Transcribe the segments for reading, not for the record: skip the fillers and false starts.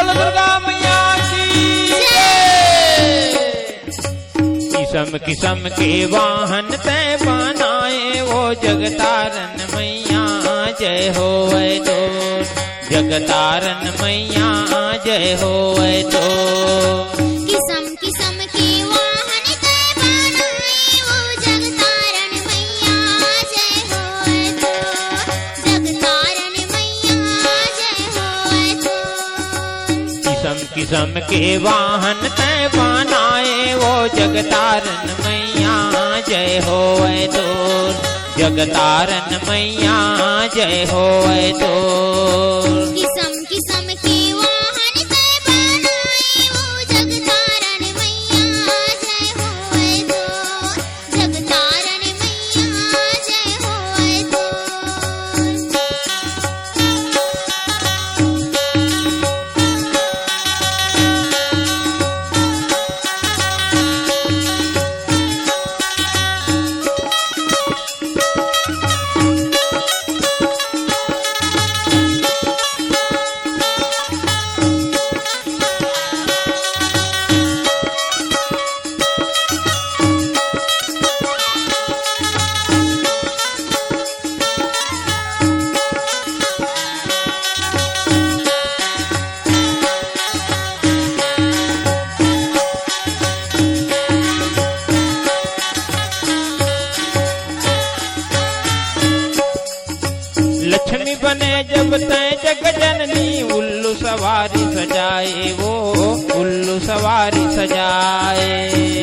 बोल दुर्गा मैया की किस्म किस्म के वाहन तय बनाए वो जगतारन मैया जय हो तो जगतारन मैया जय हो तो किस्म किस्म के वाहन तय बनाए वो जगतारन मैया जय हो तो जगतारन मैया जय हो तो किस्म किस्म के वाहन तय बनाए वो जगतारन मैया जय हो तो जगतारन मैया जय हो तो किस्म किस्म के वाहन तय बनाए वो जगतारन मैया जय हो तो जगतारन मैया जय हो तो लक्ष्मी बने जब तय जग जननी उल्लू सवारी सजाए वो उल्लू सवारी सजाए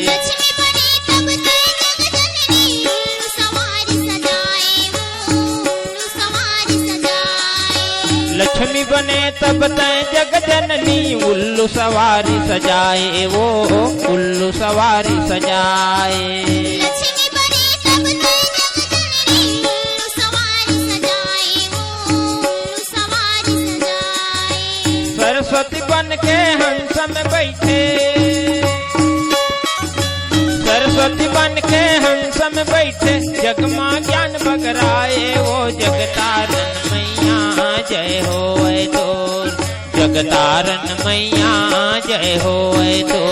लक्ष्मी बने तब तय जग जननी उल्लू सवारी सजाए वो उल्लू सवारी सजाए लक्ष्मी बने तब तय जग जननी उल्लू सवारी सजाए वो उल्लू सवारी सजाए लक्ष्मी बने तब तय जग जननी उल्लू सवारी सजाए वो उल्लू सवारी सजाए सरस्वती बन के हंस में बैठे सरस्वती बन के हंस में बैठे जगमा ज्ञान बगराए वो जगतारन मैया जय हो तो जगतारन मैया जय हो तो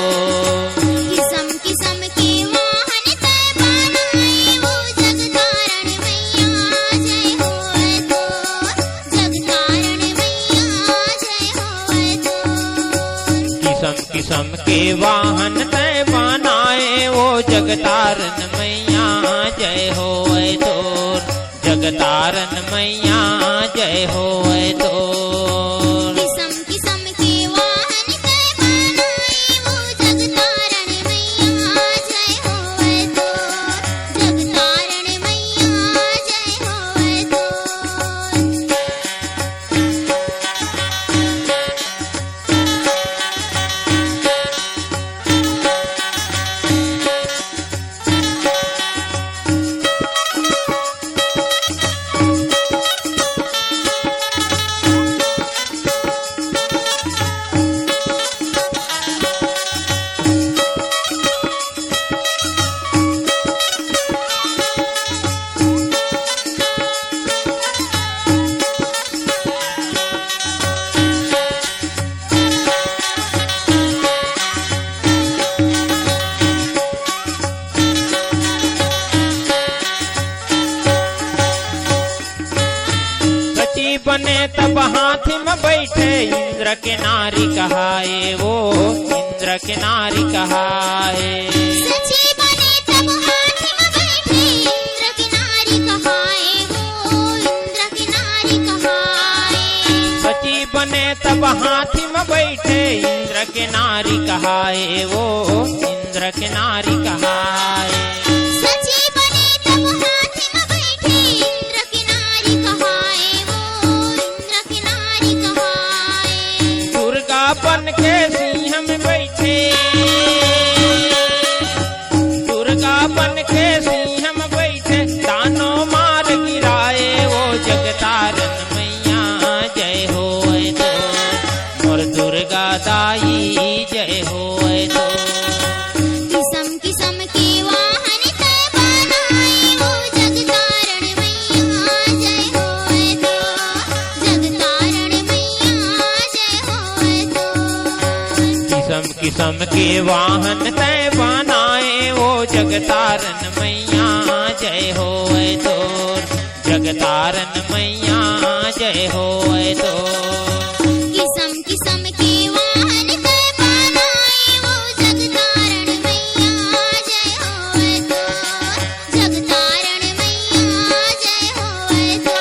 किस्म किस्म के वाहन तय बनाए वो जगतारन मैया जय हो तो जगतारन मैया जय हो तो किस्म किस्म के वाहन तय बनाए वो जगतारन मैया जय हो तो जगतारन मैया जय हो तो किस्म किस्म के वाहन तय बनाए वो जगतारन मैया जय हो तो जगतारन मैया जय हो तो सची बने तब हाथी में बैठे इंद्र के नारी कहाए वो इंद्र के नारी कहाए सची बने तब हाथ में बैठे इंद्र की नारी कहाए वो इंद्र की नारी कहाए सची बने तब हाथी में बैठे इंद्र के नारी कहाए वो इंद्र के नारी कहाए सची बने तब हाथ में बैठे इंद्र की नारी कहाए वो इंद्र की नारी कहाए दुर्गा बन के सिंह में बैठे दुर्गा बन के सिंह में बैठे दानो मार गिराए वो जगतारन मैया जय हो तो और दुर्गा दाई जय हो तो किस्म किस्म के वाहन तय बनाए वो जगतारन मैया जय हो तो जगतारन मैया जय हो तो किस्म किस्म के वाहन तय बनाए वो जगतारन मैया जय होए तोर जगतारन मैया जय होए तोर किस्म किस्म के वाहन तय बनाए वो जगतारण मैया जय होए तो जगतारण मैया जय होए तो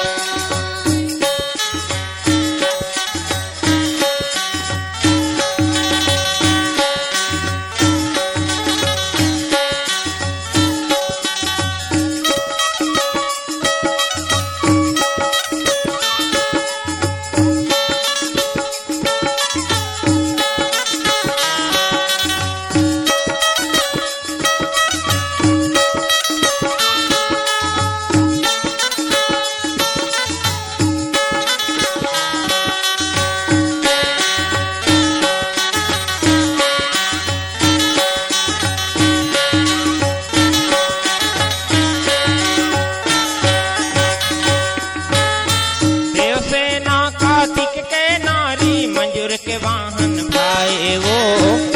देवसेना कार्तिक के नारी मंजूर के वाहन भाई वो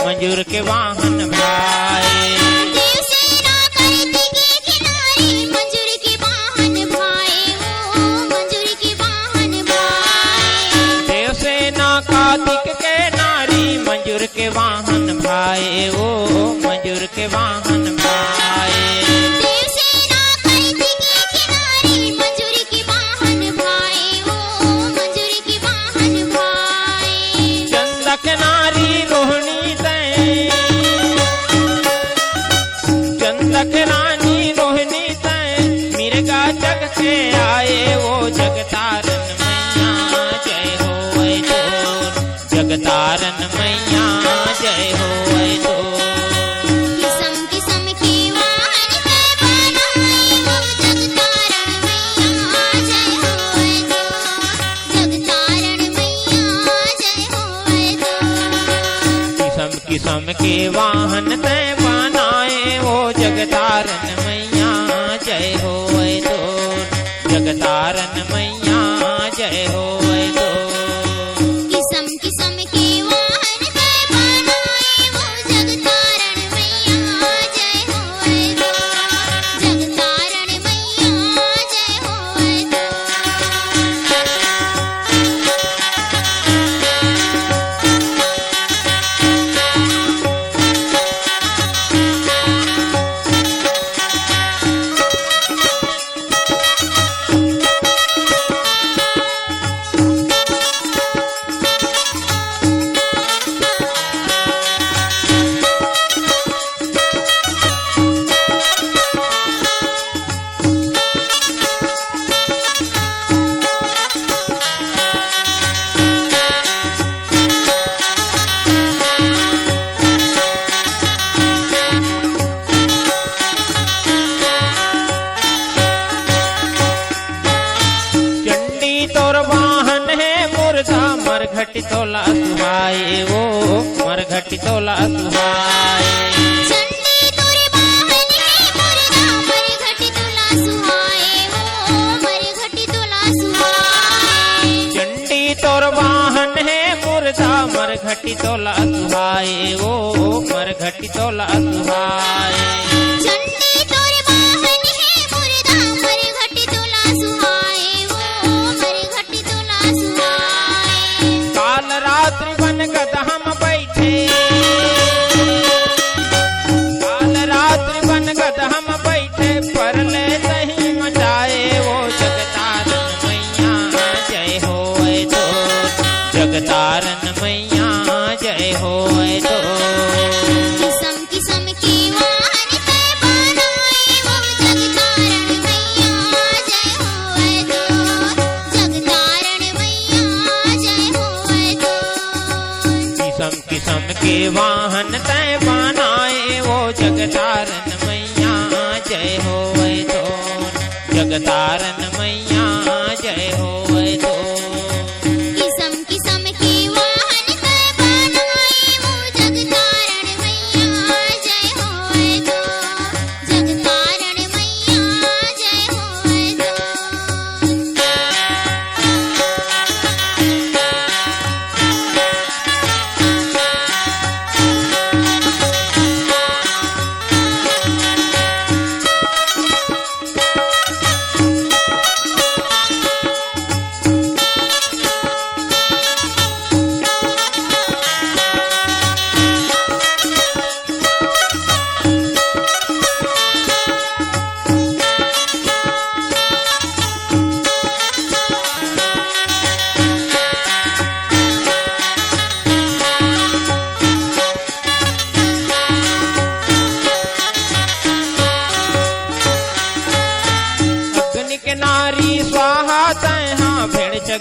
मंजूर के वाहन भाई देवसेना कार्तिक के किनारे मंजूर के वाहन भाई वो मंजूर के वाहन भाई देवसेना कार्तिक के नारी मंजूर के वाहन भाई वो मंजूर के वाहन भाई देवसेना कार्तिक के किनारे मंजूर के वाहन भाई वो मंजूर के वाहन भाई चंदक नारी रोहिणी तय चंदक रानी रोहिणी तय मिर्गा जग से आए वो जगतारन मैया जय होए तोर जगतारन मैया जय होए तोर किस्म किस्म के वाहन तय बनाए वो जगतारण मैया जय होए तो जगतारण मैया जय होए तो किस्म किस्म के वाहन तय बनाए वो जगतारन मैया जय होए तोर जगतारन मैया जय होए तोर किस्म किस्म के वाहन तय बनाए वो जगतारण मैया जय होए तो जगतारण मैया जय होए तो चंडी तोर वाहन है मुर्दा मरघट तोला सुहाए वो मरघट तोला सुहाए चंडी तोरे वाहन है मुर्दा मरघट तोला सुहाए वो मरघट तोला सुहाए चंडी तोर वाहन है मुर्दा मरघट तोला सुहाए वो मरघट तोला सुहाए चंडी तोरे वाहन है मुर्दा मरघट तोला सुहाए वो मरघट तोला सुहाए काल रात्रि बन गद हम बैठे काल रात्रि बन गद हम बैठे पर ले सही मचाए वो जगतारन मैया जय होए तो जगतारन मैया जय होए तो किस्म किस्म के वाहन तय बनाए वो जगतारण मैया जय होए तो जगतारण मैया जय होए तो किस्म किस्म के वाहन तय बनाए वो जगतारन मैया जय होए तो जगतारन मैया जय होए तो किस्म किस्म के वाहन तय बनाए वो जगतारण मैया जय होए तो जगतारण मैया जय होए तो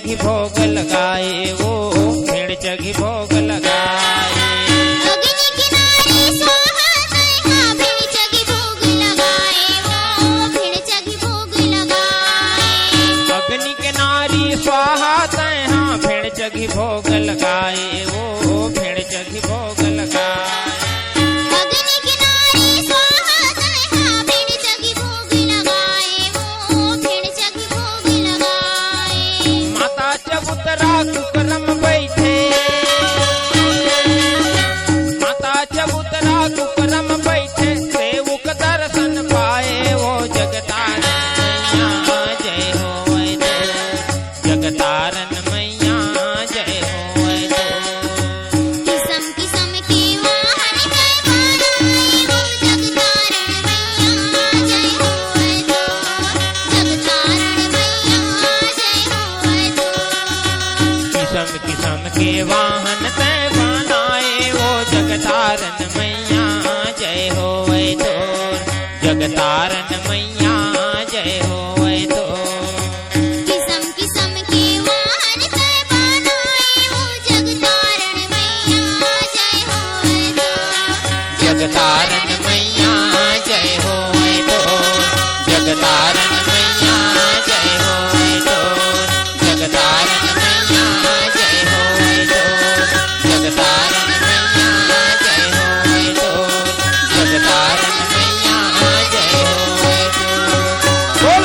चघी भोग लगाए वो भेड़ चघी भोग लगाए। अग्नि किनारे स्वाहा तैहा भेड़ चघी भोग लगाए वो भेड़ चघी भोग लगाए। अग्नि के नारी स्वाहा तैहा भेड़ चघी भोग लगाए वो भेड़ चघी भोग लगाए। अग्नि किनारे स्वाहा तैहा भेड़ चघी भोग लगाए वो भेड़ चघी भोग लगाए। माता चबूतरा कुकरम बैठे, माता चबूतरा कुकरम बैठे, सेवक दर्शन पाए वो जगतारन मैया जय होए तो, जगतारन मैया जय होए तो। किसम किसम के वाहन जय बनाए वो जगतारण मैया जय होए तो, जगतारण मैया जय होए तो। किसम किसम के वाहन तय बनाए वो जगतारन मैया जय होए तो, जगतारन मैया जय होए तो। किसम किसम के वाहन जय बनाए वो जगतारण मैया जय होए तो, जगतारन मैया जय होए तो, जगतारन मैया जय होए तो, जगतारन मैया जय होए तो, जगतारन मैया जय होए तो, जगतारन मैया जय होए तो। बोल